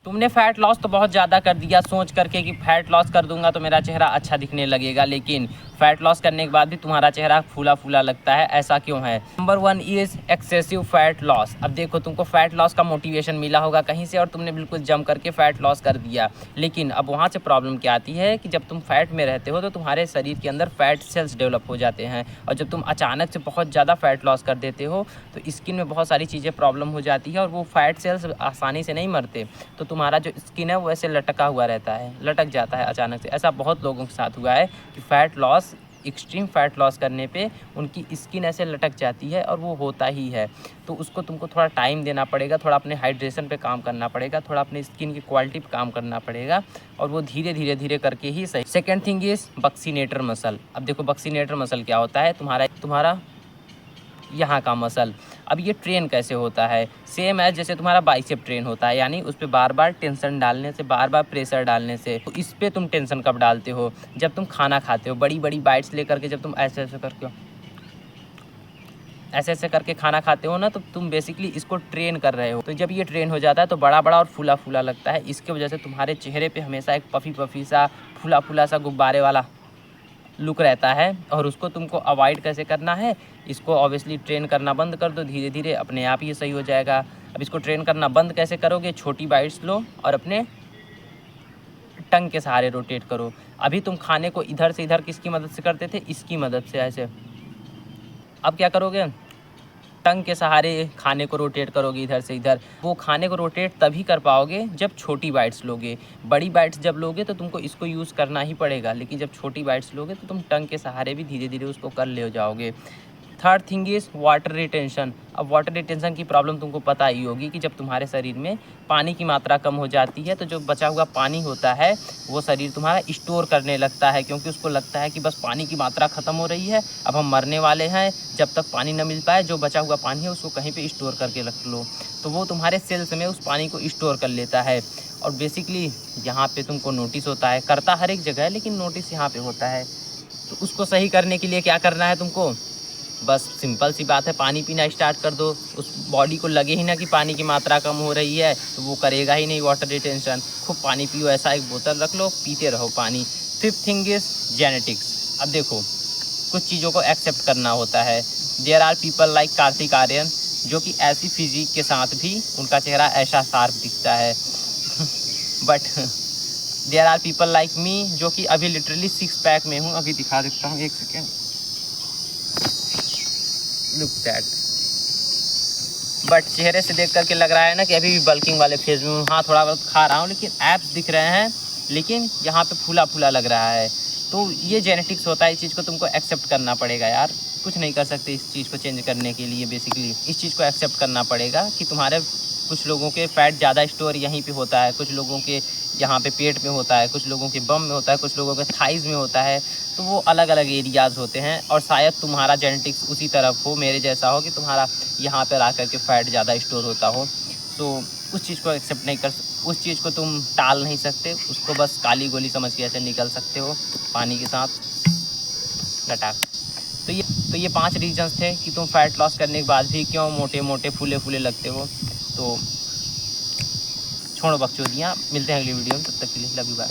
तुमने fat loss तो बहुत ज़्यादा कर दिया सोच करके कि फैट लॉस कर दूंगा तो मेरा चेहरा अच्छा दिखने लगेगा, लेकिन फैट लॉस करने के बाद भी तुम्हारा चेहरा फूला फूला लगता है। ऐसा क्यों है? Number 1 is excessive fat loss. अब देखो, तुमको फैट लॉस का मोटिवेशन मिला होगा कहीं से और तुमने बिल्कुल जम करके फैट लॉस कर दिया, लेकिन अब वहाँ से प्रॉब्लम क्या आती है कि जब तुम फैट में रहते हो तो तुम्हारे शरीर के अंदर फैट सेल्स डेवलप हो जाते हैं, और जब तुम अचानक से बहुत ज़्यादा फैट लॉस कर देते हो तो स्किन में बहुत सारी चीज़ें प्रॉब्लम हो जाती है, और वो फैट सेल्स आसानी से नहीं मरते, तो तुम्हारा जो स्किन है वो ऐसे लटका हुआ रहता है, लटक जाता है अचानक से। ऐसा बहुत लोगों के साथ हुआ है कि fat loss, extreme fat loss करने पे उनकी स्किन ऐसे लटक जाती है, और वो होता ही है। तो उसको तुमको थोड़ा टाइम देना पड़ेगा, थोड़ा अपने हाइड्रेशन पे काम करना पड़ेगा, थोड़ा अपनी स्किन की क्वालिटी पे काम करना पड़ेगा, और वो धीरे धीरे धीरे करके ही सही। Second thing is buccinator muscle. अब देखो, बक्सीनेटर मसल क्या होता है? तुम्हारा यहाँ का मसल। अब ये ट्रेन कैसे होता है? सेम है जैसे तुम्हारा बाइसेप ट्रेन होता है, यानी उस पर बार बार टेंशन डालने से, बार बार प्रेशर डालने से। तो इस पर तुम टेंशन कब डालते हो? जब तुम खाना खाते हो, बड़ी बड़ी बाइट्स लेकर के, जब तुम ऐसे ऐसे करके खाना खाते हो ना, तो तुम बेसिकली इसको ट्रेन कर रहे हो। तो जब ये ट्रेन हो जाता है तो बड़ा बड़ा और फूला फूला लगता है। इसके वजह से तुम्हारे चेहरे पे हमेशा एक पफी पफी सा, फूला फूला सा, गुब्बारे वाला लुक रहता है। और उसको तुमको अवॉइड कैसे करना है? इसको ऑब्वियसली ट्रेन करना बंद कर दो, धीरे धीरे अपने आप ये सही हो जाएगा। अब इसको ट्रेन करना बंद कैसे करोगे? छोटी बाइट्स लो और अपने टंग के सहारे रोटेट करो। अभी तुम खाने को इधर से इधर किसकी मदद से करते थे? इसकी मदद से, ऐसे। अब क्या करोगे? टंग के सहारे खाने को रोटेट करोगे इधर से इधर। वो खाने को रोटेट तभी कर पाओगे जब छोटी बाइट्स लोगे। बड़ी बाइट्स जब लोगे तो तुमको इसको यूज़ करना ही पड़ेगा, लेकिन जब छोटी बाइट्स लोगे तो तुम टंग के सहारे भी धीरे धीरे उसको कर ले जाओगे। Third thing is water retention. अब वाटर रिटेंशन की प्रॉब्लम तुमको पता ही होगी कि जब तुम्हारे शरीर में पानी की मात्रा कम हो जाती है तो जो बचा हुआ पानी होता है वो शरीर तुम्हारा स्टोर करने लगता है, क्योंकि उसको लगता है कि बस पानी की मात्रा ख़त्म हो रही है, अब हम मरने वाले हैं। जब तक पानी न मिल पाए, जो बचा हुआ पानी है उसको कहीं पे स्टोर करके रख लो। तो वो तुम्हारे सेल्स में उस पानी को स्टोर कर लेता है, और बेसिकली यहाँ पे तुमको नोटिस होता है। करता हर एक जगह है, लेकिन नोटिस यहाँ पे होता है। तो उसको सही करने के लिए क्या करना है तुमको? बस सिंपल सी बात है, पानी पीना स्टार्ट कर दो। उस बॉडी को लगे ही ना कि पानी की मात्रा कम हो रही है, तो वो करेगा ही नहीं वाटर रिटेंशन। खूब पानी पियो, ऐसा एक बोतल रख लो, पीते रहो पानी। Fifth thing is genetics. अब देखो, कुछ चीज़ों को एक्सेप्ट करना होता है। There are people like Kartik Aaryan, जो कि ऐसी फिजिक के साथ भी उनका चेहरा ऐसा शार्प दिखता है but there are people like me, जो कि अभी लिटरली 6 पैक में हूँ। अभी दिखा देता हूँ, एक सेकेंड। Look that. बट चेहरे से देख करके लग रहा है ना कि अभी भी बल्किंग वाले फेज में हूँ। हाँ, थोड़ा बहुत खा रहा हूँ, लेकिन एब्स दिख रहे हैं, लेकिन यहाँ पे फूला फूला लग रहा है। तो ये जेनेटिक्स होता है, इस चीज़ को तुमको एक्सेप्ट करना पड़ेगा यार। कुछ नहीं कर सकते इस चीज़ को चेंज करने के लिए। बेसिकली इस चीज़ को एक्सेप्ट करना पड़ेगा कि तुम्हारे कुछ लोगों के फैट ज़्यादा स्टोर यहीं पे होता है, कुछ लोगों के यहाँ पे पेट में होता है, कुछ लोगों के बम में होता है, कुछ लोगों के थाइज़ में होता है। तो वो अलग अलग एरियाज़ होते हैं, और शायद तुम्हारा जेनेटिक्स उसी तरफ हो, मेरे जैसा हो, कि तुम्हारा यहाँ पर आकर के फ़ैट ज़्यादा स्टोर होता हो। तो उस चीज़ को एक्सेप्ट नहीं कर, उस चीज़ को तुम टाल नहीं सकते, उसको बस काली गोली समझ के ऐसे निकल सकते हो पानी के साथ लटाक। तो ये 5 रीजंस थे कि तुम फैट लॉस करने के बाद भी क्यों मोटे मोटे फूले फूले लगते हो। तो छोड़ो बकचोदियाँ, मिलते हैं अगली वीडियो में, तब तक के लिए लव यू, बाय।